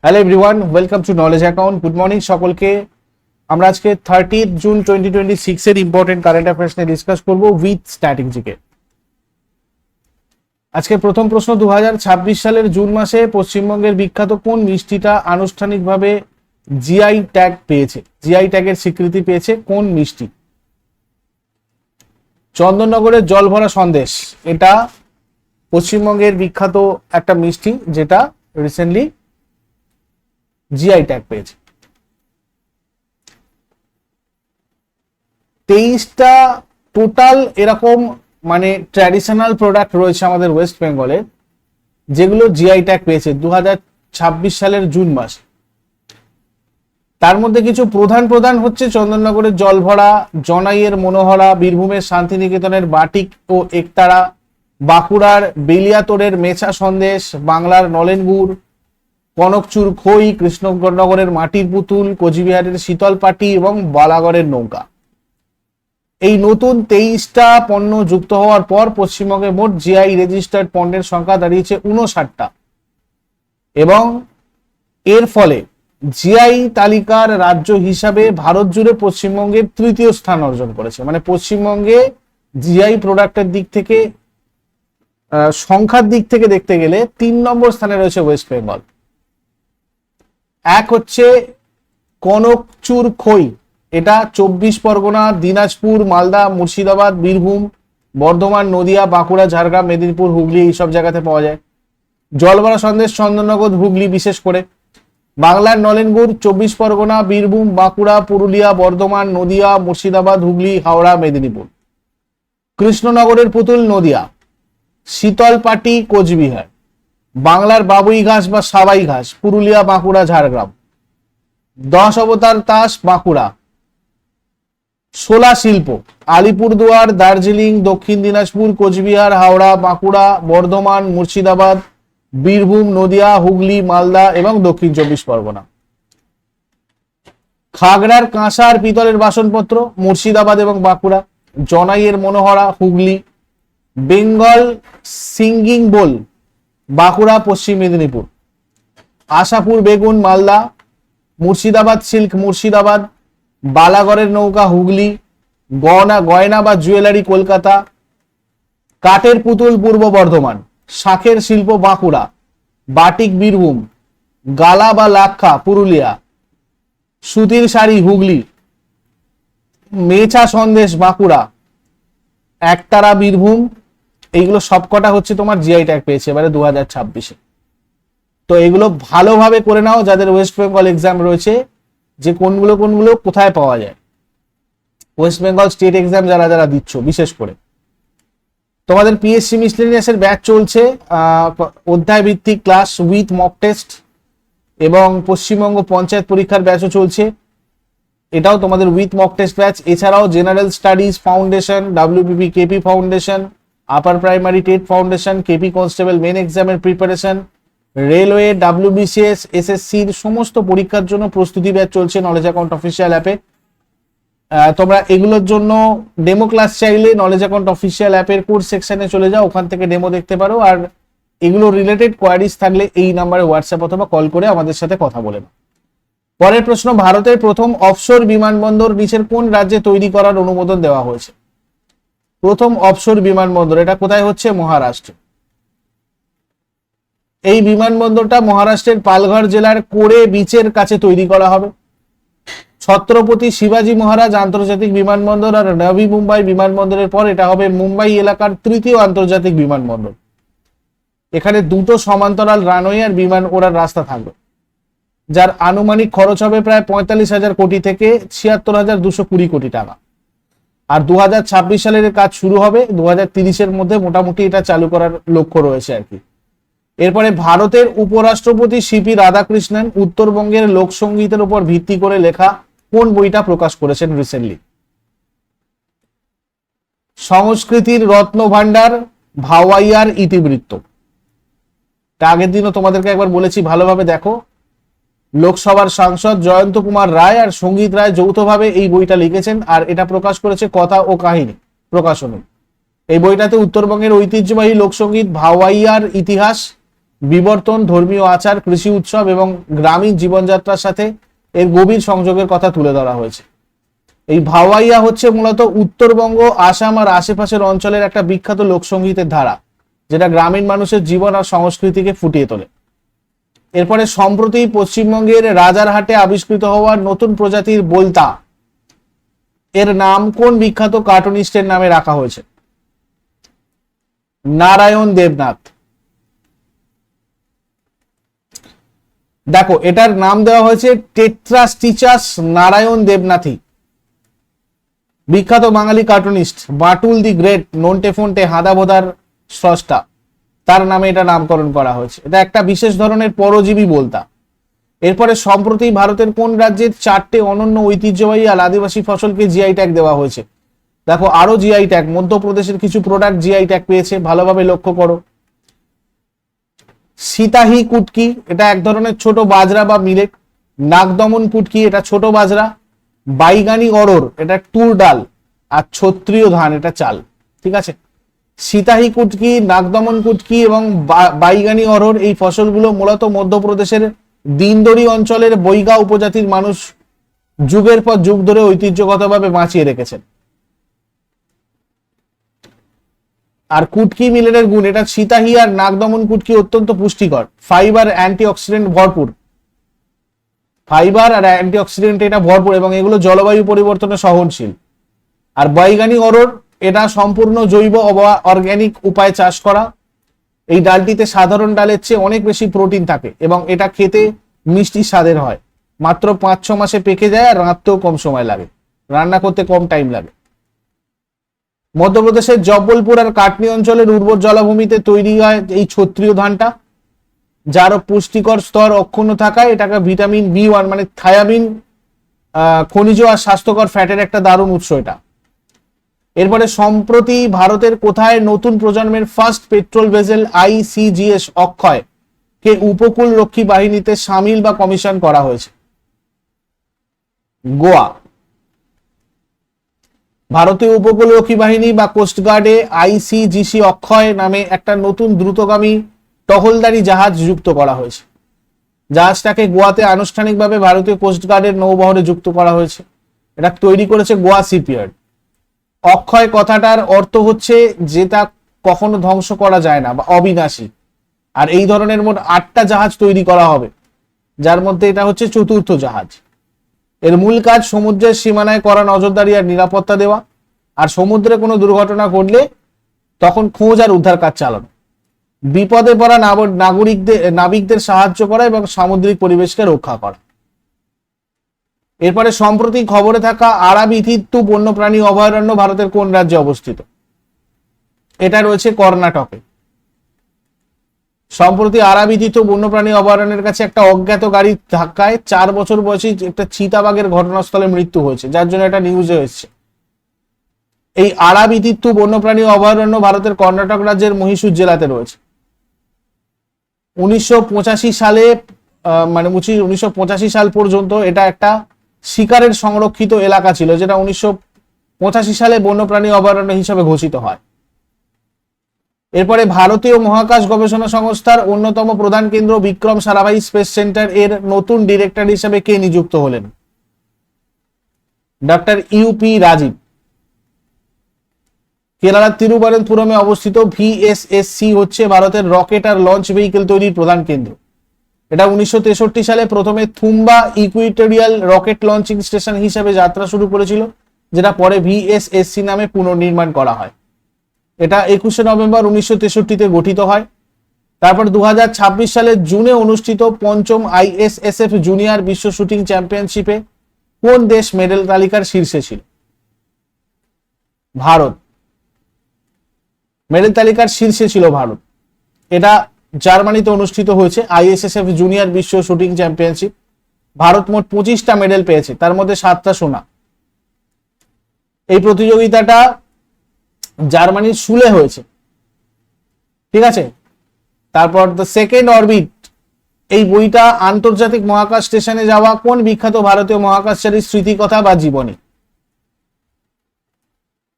Hello everyone, welcome to knowledge account. Good morning সকলকে। আমরা আজকে 30 জুন 2026 এর ইম্পর্টেন্ট কারেন্ট অ্যাফেয়ার্স নিয়ে ডিসকাস করব উইথ স্ট্র্যাটেজিকে। আজকে প্রথম প্রশ্ন, 2026 সালের জুন মাসে পশ্চিমবঙ্গের বিখ্যাত কোন মিষ্টিটা আনুষ্ঠানিকভাবে জিআই ট্যাগ পেয়েছে? জিআই ট্যাগের স্বীকৃতি পেয়েছে কোন মিষ্টি? চন্দননগরের জলভরা সন্দেশ, এটা পশ্চিমবঙ্গের বিখ্যাত একটা মিষ্টি যেটা রিসেন্টলি জিআই ট্যাগ পেয়েছে। 23টা টোটাল এরকম মানে ট্র্যাডিশনাল প্রোডাক্ট রয়েছে আমাদের ওয়েস্ট বেঙ্গলে যেগুলো জিআই ট্যাগ পেয়েছে 2026 সালের জুন মাস। তার মধ্যে কিছু প্রধান হচ্ছে চন্দননগরের জলভরা, জনাইয়ের মনোহরা, বীরভূমের শান্তিনিকেতনের বাটিক ও একতারা, বাঁকুড়ার বেলিয়াতোড়ের মেছা সন্দেশ, বাংলার নলেন গুড়, কনকচুর খই, কৃষ্ণনগরের মাটির পুতুল, কোচবিহারের শীতল পাটি এবং বালাগড়ের নৌকা। এই নতুন 23টা পণ্য যুক্ত হওয়ার পর পশ্চিমবঙ্গে মোট জিআই রেজিস্টার্ড পণ্যের সংখ্যা দাঁড়িয়েছে 59টা এবং এর ফলে জিআই তালিকার রাজ্য হিসাবে ভারত জুড়ে পশ্চিমবঙ্গের তৃতীয় স্থান অর্জন করেছে। মানে পশ্চিমবঙ্গে জিআই প্রোডাক্টের দিক থেকে সংখ্যার দিক থেকে দেখতে গেলে 3 নম্বর স্থানে রয়েছে ওয়েস্ট বেঙ্গল। এক হচ্ছে কনকচুর খই, এটা 24 পরগনা, দিনাজপুর, মালদা, মুর্শিদাবাদ, বীরভূম, বর্ধমান, নদিয়া, বাঁকুড়া, ঝাড়গ্রাম, মেদিনীপুর, হুগলি এইসব জায়গাতে পাওয়া যায়। জলভরা সন্দেশ চন্দননগর, হুগলি বিশেষ করে। বাংলার নলেন গুড় 24 পরগনা, বীরভূম, বাঁকুড়া, পুরুলিয়া, বর্ধমান, নদিয়া, মুর্শিদাবাদ, হুগলি, হাওড়া, মেদিনীপুর। কৃষ্ণনগরের পুতুল নদিয়া, শীতল পাটি কোচবিহার, বাংলার বাবুই ঘাস বা সাবাই ঘাস পুরুলিয়া, বাঁকুড়া, ঝাড়গ্রাম। 10 অবতার তাস বাঁকুড়া। শোলা শিল্প আলিপুরদুয়ার, দার্জিলিং, দক্ষিণ দিনাজপুর, কোচবিহার, হাওড়া, বাঁকুড়া, বর্ধমান, মুর্শিদাবাদ, বীরভূম, নদিয়া, হুগলি, মালদা এবং দক্ষিণ 24 পরগনা। খাগড়ার কাঁসার পিতলের বাসনপত্র মুর্শিদাবাদ এবং বাঁকুড়া। জনাইয়ের মনোহরা হুগলি। বেঙ্গল সিঙ্গিং বোল বাঁকুড়া, পশ্চিম মেদিনীপুর। আশাপুর বেগুন মালদা। মুর্শিদাবাদ সিল্ক মুর্শিদাবাদ। বালাগড়ের নৌকা হুগলি। গয়না বা জুয়েলারি কলকাতা। কাঠের পুতুল পূর্ব বর্ধমান। শাঁখের শিল্প বাঁকুড়া। বাটিক বীরভূম। গালা বা লাক্ষা পুরুলিয়া। সুতির শাড়ি হুগলি। মেছা সন্দেশ বাঁকুড়া। একতারা বীরভূম। এইগুলো সবকটা হচ্ছে তোমার জিআই ট্যাগ পেয়েছে এবারে 2026-এ। তো এগুলো ভালোভাবে করে নাও যাদের ওয়েস্ট বেঙ্গল এক্সাম রয়েছে, যে কোনগুলো কোথায় পাওয়া যায়। ওয়েস্ট বেঙ্গল স্টেট এক্সাম যারা দিচ্ছ, বিশেষ করে তোমাদের পিএসসি মিসলেনিয়াসের ব্যাচ চলছে, অধ্যায় ভিত্তিক ক্লাস উইথ মক টেস্ট, এবং পশ্চিমবঙ্গ পঞ্চায়েত পরীক্ষার ব্যাচও চলছে, এটাও তোমাদের উইথ মক টেস্ট ব্যাচ। এছাড়াও general studies foundation, WBP KP foundation, upper primary TET foundation, KP constable main এক্সামের প্রিপারেশন, রেলওয়ে, ডাব্লিউবিসিএস, এসএসসির সমস্ত পরীক্ষার জন্য প্রস্তুতি ব্যাচ চলছে নলেজ অ্যাকাউন্ট অফিসিয়াল অ্যাপে। তোমরা এগুলোর জন্য ডেমো ক্লাস চাইলে নলেজ অ্যাকাউন্ট অফিসিয়াল অ্যাপের কোর্স সেকশনে চলে যাও, ওখান থেকে ডেমো দেখতে পারো। আর এগুলো রিলেটেড কোয়ারিজ থাকলে এই নাম্বারে হোয়াটসঅ্যাপ অথবা কল করে আমাদের সাথে কথা বলে নাও। পরের প্রশ্ন, ভারতের প্রথম অফশোর বিমানবন্দর নিচের কোন রাজ্যে তৈরি করার অনুমোদন দেওয়া হয়েছে? প্রথম অফশোর বিমানবন্দর এটা কোথায় হচ্ছে? মহারাষ্ট্র। এই বিমানবন্দরটা মহারাষ্ট্রের পালঘর জেলার কোরে বিচের কাছে তৈরি করা হবে। ছত্রপতি শিবাজি মহারাজ আন্তর্জাতিক বিমানবন্দর আর নবী মুম্বাই বিমানবন্দরের পর এটা হবে মুম্বাই এলাকার তৃতীয় আন্তর্জাতিক বিমানবন্দর। এখানে দুটো সমান্তরাল রানওয়ে আর বিমান ওড়ার রাস্তা থাকবে, যার আনুমানিক খরচ হবে প্রায় 45,000 কোটি থেকে 76,220 কোটি টাকা। আর 2026 সালের কাজ শুরু হবে, 2030-এর মধ্যে মোটামুটি এটা চালু করার লক্ষ্য রয়েছে আর কি। এরপরে ভারতের উপরাষ্ট্রপতি সিপি রাধাকৃষ্ণন উত্তরবঙ্গের লোকসঙ্গীতের উপর ভিত্তি করে লেখা কোন বইটা প্রকাশ করেছেন রিসেন্টলি? সংস্কৃতির রত্ন ভান্ডার, ভাওয়াইয়ার ইতিবৃত্ত। আগের দিনও তোমাদেরকে একবার বলেছি, ভালোভাবে দেখো। লোকসভার সাংসদ জয়ন্ত কুমার রায় আর সঙ্গীত রায় যৌথভাবে এই বইটা লিখেছেন, আর এটা প্রকাশ করেছে কথা ও কাহিনী প্রকাশনী। এই বইটাতে উত্তরবঙ্গের ঐতিহ্যবাহী লোকসঙ্গীত ভাওয়াইয়ার ইতিহাস বিবর্তন, ধর্মীয় আচার, কৃষি উৎসব এবং গ্রামীণ জীবনযাত্রার সাথে এর গভীর সংযোগের কথা তুলে ধরা হয়েছে। এই ভাওয়াইয়া হচ্ছে মূলত উত্তরবঙ্গ, আসাম আর আশেপাশের অঞ্চলের একটা বিখ্যাত লোকসঙ্গীতের ধারা, যেটা গ্রামীণ মানুষের জীবন আর সংস্কৃতিকে ফুটিয়ে তোলে। এরপরে সম্প্রতি পশ্চিমবঙ্গের রাজারহাটে আবিষ্কৃত হওয়া নতুন প্রজাতির বোলতা এর নাম কোন বিখ্যাত কার্টুনিস্টের নামে রাখা হয়েছে? নারায়ণ দেবনাথ। দেখো, এটার নাম দেওয়া হয়েছে টেট্রাস্টিচাস নারায়ণ দেবনাথী। বিখ্যাত বাঙালি cartoonist Batul the great, Nonte Fonte, হাঁদাভোদার স্রষ্টা, তার নামে এটা নামকরণ করা হয়েছে। এটা একটা বিশেষ ধরনের পরজীবী বোলতা। এরপরে সম্প্রতি ভারতের কোন রাজ্যের 4টে অনন্য ঐতিহ্যবাহী আর আদিবাসী ফসলকে জিআই ট্যাগ দেওয়া হয়েছে? দেখো, আরো জিআই ট্যাগ, মধ্যপ্রদেশের কিছু প্রোডাক্ট জিআই ট্যাগ পেয়েছে, ভালোভাবে লক্ষ্য করো। সীতাহি কুটকি, এটা এক ধরনের ছোট বাজরা বা মিলেট। নাগদমন কুটকি, এটা ছোট বাজরা। বাইগানি অরোর, এটা তুর ডাল। আর ক্ষত্রিয় ধান, এটা চাল। ঠিক আছে, সীতাহি কুটকি, নাগদমন কুটকি এবং বাইগানি অরোর এই ফসলগুলো মূলত মধ্যপ্রদেশের দিনদরি অঞ্চলের বৈগা উপজাতির মানুষ যুগের পর যুগ ধরে ঐতিহ্যগতভাবে বাঁচিয়ে রেখেছেন। আর কুটকি মিলেটের গুণ, এটা সীতাহি আর নাগদমন কুটকি অত্যন্ত পুষ্টিকর, ফাইবার, অ্যান্টিঅক্সিডেন্ট ভরপুর। ফাইবার আর অ্যান্টিঅক্সিডেন্ট এটা ভরপুর এবং এগুলো জলবায়ু পরিবর্তনে সহনশীল। আর বাইগানি অরোর, এটা সম্পূর্ণ জৈব বা অর্গ্যানিক উপায়ে চাষ করা। এই ডালটিতে সাধারণ ডালের চেয়ে অনেক বেশি প্রোটিন থাকে এবং এটা খেতে মিষ্টি স্বাদের হয়। মাত্র 5-6 মাসে পেকে যায় আর রাঁধতেও কম সময় লাগে, রান্না করতে কম টাইম লাগে। মধ্যপ্রদেশের জব্বলপুর আর কাটনি অঞ্চলের উর্বর জলাভূমিতে তৈরি হয় এই ক্ষত্রিয় ধানটা, যার পুষ্টিকর স্তর অক্ষুণ্ণ থাকায় এটাকে ভিটামিন B1 মানে থায়ামিন, খনিজ আর স্বাস্থ্যকর ফ্যাটের একটা দারুণ উৎস এটা। এরপরে সম্প্রতি ভারতের কোথায় নতুন প্রজন্মের ফার্স্ট পেট্রোল ভেসেল ICGS অক্ষয় কে উপকূল রক্ষী বাহিনীতে সামিল বা কমিশন করা হয়েছে? গোয়া। ভারতীয় উপকূলরক্ষী বাহিনী বা কোস্টগার্ডে ICGC অক্ষয় নামে একটা নতুন দ্রুতগামী টহলদারি জাহাজ যুক্ত করা হয়েছে। জাহাজটাকে গোয়াতে আনুষ্ঠানিকভাবে ভারতীয় কোস্টগার্ডের নৌবহরে যুক্ত করা হয়েছে। এটা তৈরি করেছে গোয়া শিপইয়ার্ড। অক্ষয় কথাটার অর্থ হচ্ছে যেটা কখনো ধ্বংস করা যায় না বা অবিনাশী। আর এই ধরনের মোট 8টা জাহাজ তৈরি করা হবে, যার মধ্যে এটা হচ্ছে 4র্থ জাহাজ। এর মূল কাজ সমুদ্রের সীমানায় করা নজরদারি আর নিরাপত্তা দেওয়া, আর সমুদ্রে কোনো দুর্ঘটনা ঘটলে তখন খোঁজ আর উদ্ধার কাজ চালানো, বিপদে পড়া নাবিকদের সাহায্য করা এবং সামুদ্রিক পরিবেশকে রক্ষা করা। এরপরে সম্প্রতি খবরে থাকা আরাবিথিত্তু বন্যপ্রাণী অভয়ারণ্য ভারতের কোন রাজ্যে অবস্থিত? এটা রয়েছে কর্ণাটকে। সম্প্রতি আরাবিথিত্তু বন্যপ্রাণী অভয়ারণ্যের কাছে একটা অজ্ঞাত গাড়ির ধাক্কায় 4 বছর বয়সী একটা চিতাবাঘের ঘটনাস্থলে মৃত্যু হয়েছে, যার জন্য এটা নিউজে এসেছে। এই আরাবিথিত্তু বন্যপ্রাণী অভয়ারণ্য ভারতের কর্ণাটক রাজ্যের মহীশূর জেলাতে রয়েছে। 1985 সালে মানে 1985 সাল পর্যন্ত এটা একটা শিকারের সংরক্ষিত এলাকা ছিল, যেটা 1985 সালে বন্যপ্রাণী অভয়ারণ্য হিসেবে ঘোষিত হয়। এরপরে ভারতীয় মহাকাশ গবেষণা সংস্থার অন্যতম প্রধান কেন্দ্র বিক্রম সারাভাই স্পেস সেন্টার এর নতুন ডিরেক্টর হিসেবে কে নিযুক্ত হলেন? Doctor UP Rajiv. কেরালার তিরুবনন্তপুরমে অবস্থিত VSSC হচ্ছে ভারতের রকেট আর লঞ্চ ভেহিকেল তৈরির প্রধান কেন্দ্র। এটা 1963 সালে প্রথমে Thumba equatorial rocket launching station হিসেবে যাত্রা শুরু করেছিল, যেটা পরে VSSC নামে পুনর্নির্মাণ করা হয়। এটা 21শে নভেম্বর 1963-তে গঠিত হয়। তারপর 2026 সালের জুনে অনুষ্ঠিত 5ম ISSF জুনিয়র বিশ্ব শুটিং চ্যাম্পিয়নশিপে কোন দেশ মেডেল তালিকার শীর্ষে ছিল? ভারত। মেডেল তালিকার শীর্ষে ছিল ভারত। এটা জার্মানিতে অনুষ্ঠিত হয়েছে ISSF জুনিয়র বিশ্ব শুটিং চ্যাম্পিয়নশিপ। ভারত মোট 25টা মেডেল পেয়েছে, তার মধ্যে 7টা সোনা। এই প্রতিযোগিতাটা জার্মানির সুলে হয়েছে, ঠিক আছে। তারপর দ্য সেকেন্ড অরবিট এই বইটা আন্তর্জাতিক মহাকাশ স্টেশনে যাওয়া কোন বিখ্যাত ভারতীয় মহাকাশচারীর স্মৃতিকথা বা জীবনী?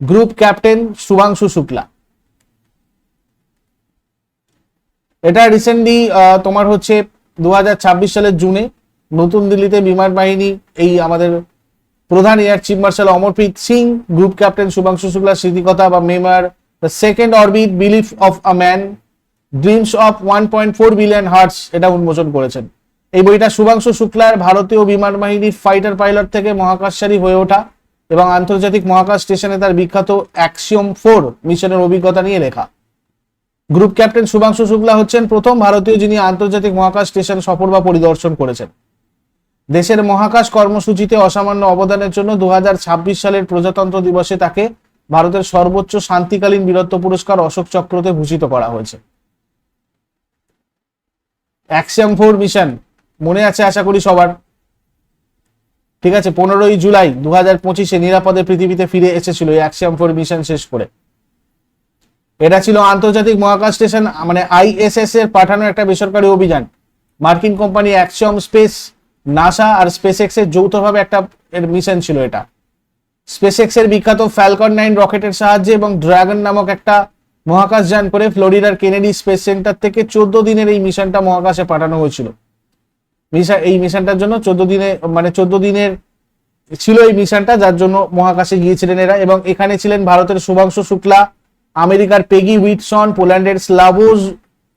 Group captain Shubhanshu Shukla. এটা রিসেন্টলি তোমার হচ্ছে 2026 সালের জুনে নতুন দিল্লিতে বিমান বাহিনী এই আমাদের প্রধান air chief marshal Amarpreet Singh, group captain Shubhanshu Shukla স্মৃতিকথা বা memoir the second orbit belief of a man dreams of 1.4 billion hearts এটা উন্মোচন করেছেন। এই বইটা শুভাংশু শুক্লার ভারতীয় বিমান বাহিনীর ফাইটার পাইলট থেকে মহাকাশচারী হয়ে ওঠা এবং আন্তর্জাতিক মহাকাশ স্টেশনে তার বিখ্যাত অ্যাক্সিওম 4 মিশনের অভিজ্ঞতা নিয়ে লেখা। গ্রুপ ক্যাপ্টেন শুভাংশু শুক্লা হচ্ছেন প্রথম ভারতীয় যিনি আন্তর্জাতিক মহাকাশ স্টেশন সফর বা পরিদর্শন করেছেন। দেশের মহাকাশ কর্মসূচিতে অসামান্য অবদানের জন্য 2026 সালের প্রজাতন্ত্র দিবসে তাকে ভারতের সর্বোচ্চ শান্তিকালীন বীরত্ব পুরস্কার অশোক চক্রতে ভূষিত করা হয়েছে। অ্যাক্সিওম 4 মিশন মনে আছে আশা করি সবার, ঠিক আছে? 15ই জুলাই 2025 নিরাপদে পৃথিবীতে ফিরে এসেছিল এই অ্যাক্সিওম 4 মিশন শেষ করে। এটা ছিল আন্তর্জাতিক মহাকাশ স্টেশন মানে আইএসএস এর পাঠানো একটা বেসরকারি অভিযান। মার্কিন কোম্পানি অ্যাক্সিওম স্পেস, নাসা আর স্পেসএক্স এর যৌথভাবে একটা মিশন ছিল এটা। স্পেসএক্স এর বিখ্যাত ফ্যালকন 9 রকেটের সাহায্যে এবং ড্রাগন নামক একটা মহাকাশযান করে ফ্লোরিডার কেনেডি স্পেস সেন্টার থেকে 14 দিনের এই মিশনটা মহাকাশে পাঠানো হয়েছিল। এই মিশনটার জন্য 14 দিনের ছিল এই মিশনটা, যার জন্য মহাকাশে গিয়েছিলেন এরা। এবং এখানে ছিলেন ভারতের শুভাংশু শুক্লা, আমেরিকার পেগি উইটসন, পোল্যান্ডের স্লাভোজ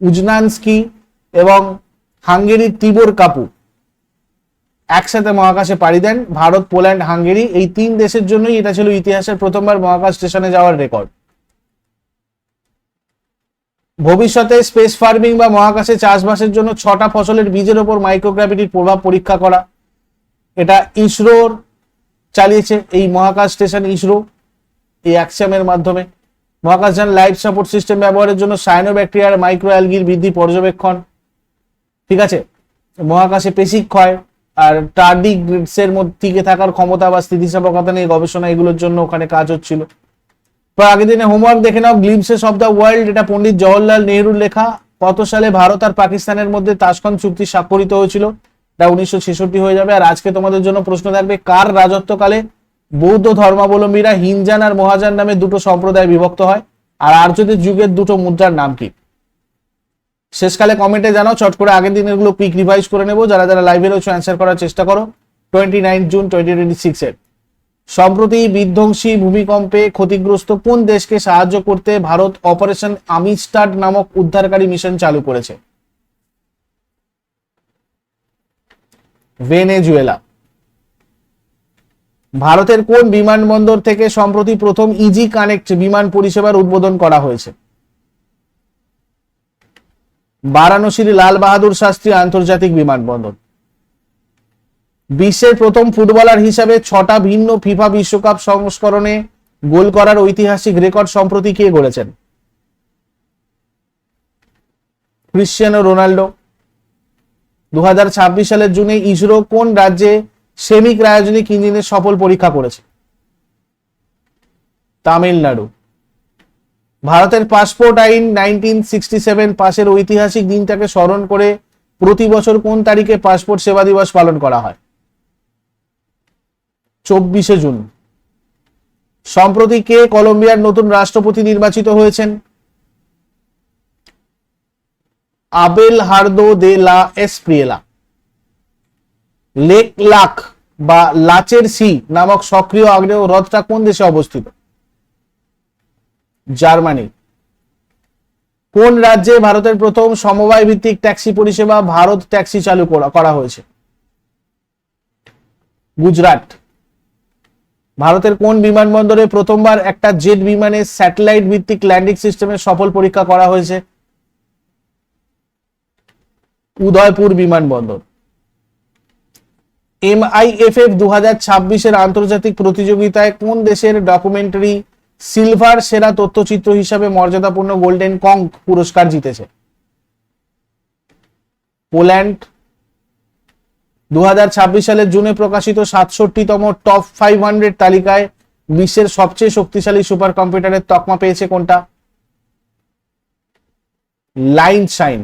উজনানস্কি এবং হাঙ্গেরির তিবোর কাপু একসাথে মহাকাশে পাড়ি দেন। ভারত, পোল্যান্ড, হাঙ্গেরি এই 3 দেশের জন্যই এটা ছিল ইতিহাসের প্রথমবার মহাকাশ স্টেশনে যাওয়ার রেকর্ড। ভবিষ্যতে স্পেস ফার্মিং বা মহাকাশে চাষবাসের জন্য 6টা ফসলের বীজের ওপর মাইক্রোগ্র্যাভিটির প্রভাব পরীক্ষা করা, এটা ইসরোর চালিয়েছে এই মহাকাশ স্টেশন ইসরো এই অ্যাক্সিওমের মাধ্যমে। মহাকাশযান লাইফ সাপোর্ট সিস্টেম ব্যবহারের জন্য সায়ানোব্যাকটেরিয়া আর মাইক্রো অ্যালগির বৃদ্ধি পর্যবেক্ষণ, ঠিক আছে? মহাকাশে পেশি ক্ষয় আর টার্ডিগ্রেডসের মধ্যে টিকে থাকার ক্ষমতা বা স্থিতিস্থাপকতা নিয়ে গবেষণা, এগুলোর জন্য ওখানে কাজ হচ্ছিল। আগের দিনে হোমওয়ার্ক দেখে নাও, গ্লিমসেস অফ দ্য ওয়ার্ল্ড, এটা পণ্ডিত জওহরলাল নেহরুর লেখা। কত সালে ভারত আর পাকিস্তানের মধ্যে তাশকন্দ চুক্তি স্বাক্ষরিত হয়েছিল? এটা 1966 হয়ে যাবে। আর আজকে তোমাদের জন্য প্রশ্ন থাকবে, কার রাজত্বকালে বৌদ্ধ ধর্মাবলম্বীরা হিনজান আর মহাযান নামে দুটো সম্প্রদায় বিভক্ত হয়? আর আর্যদের যুগের দুটো মুদ্রার নাম কি? শেষকালে কমেন্টে জানাও। চট করে আগের দিনের গুলো কুইক রিভাইজ করে নেবো। যারা যারা লাইভে রয়েছে অ্যান্সার করার চেষ্টা করো। 29 জুন 2026 এর সম্প্রতি বিধ্বংসী ভূমিকম্পে ক্ষতিগ্রস্ত কোন দেশকে সাহায্য করতে ভারত অপারেশন আমিস্টাড নামক উদ্ধারকারী মিশন চালু করেছে? ভেনেজুয়েলা। ভারতের কোন বিমানবন্দর থেকে সম্প্রতি প্রথম ইজি কানেক্ট বিমান পরিষেবার উদ্বোধন করা হয়েছে? বারাণসীর লাল বাহাদুর শাস্ত্রী আন্তর্জাতিক বিমানবন্দর। বিশ্বের প্রথম ফুটবলার হিসাবে 6টা ভিন্ন ফিফা বিশ্বকাপ সংস্করণে গোল করার ঐতিহাসিক রেকর্ড সম্প্রতি কে গড়েছেন? Cristiano Ronaldo. 2026 সালের জুনে ইসরো কোন রাজ্যে সেমি ক্রায়োজেনিক ইঞ্জিনের সফল পরীক্ষা করেছে? তামিলনাড়ু। ভারতের পাসপোর্ট আইন 1967 পাশের ঐতিহাসিক দিনটাকে স্মরণ করে প্রতি বছর কোন তারিখে পাসপোর্ট সেবা দিবস পালন করা হয়? 24শে জুন। সম্প্রতি কে কলম্বিয়ার নতুন রাষ্ট্রপতি নির্বাচিত হয়েছেন? আবেলহার্দো দে লা এসপ্রিয়েলা। লেক লাক বা লাচের সি নামক সক্রিয় আগ্নেয় হ্রদটা কোন দেশে অবস্থিত? জার্মানি। কোন রাজ্যে ভারতের প্রথম সমবায় ভিত্তিক ট্যাক্সি পরিষেবা ভারত ট্যাক্সি চালু করা হয়েছে? গুজরাট। ভারতের কোন বিমানবন্দরে প্রথমবার একটা জেট বিমানের স্যাটেলাইট ভিত্তিক ল্যান্ডিং সিস্টেমের সফল পরীক্ষা করা হয়েছে? উদয়পুর বিমানবন্দর। MIFF 2026 এর আন্তর্জাতিক প্রতিযোগিতায় কোন দেশের ডকুমেন্টারি সিলভার সেরা তথ্যচিত্র হিসাবে মর্যাদাপূর্ণ গোল্ডেন কং পুরস্কার জিতেছে? পোল্যান্ড। 2026 সালের জুনে প্রকাশিত 67তম টপ 500 তালিকায় বিশ্বের সবচেয়ে শক্তিশালী সুপার কম্পিউটারের তকমা পেয়েছে কোনটা? লাইনশাইন।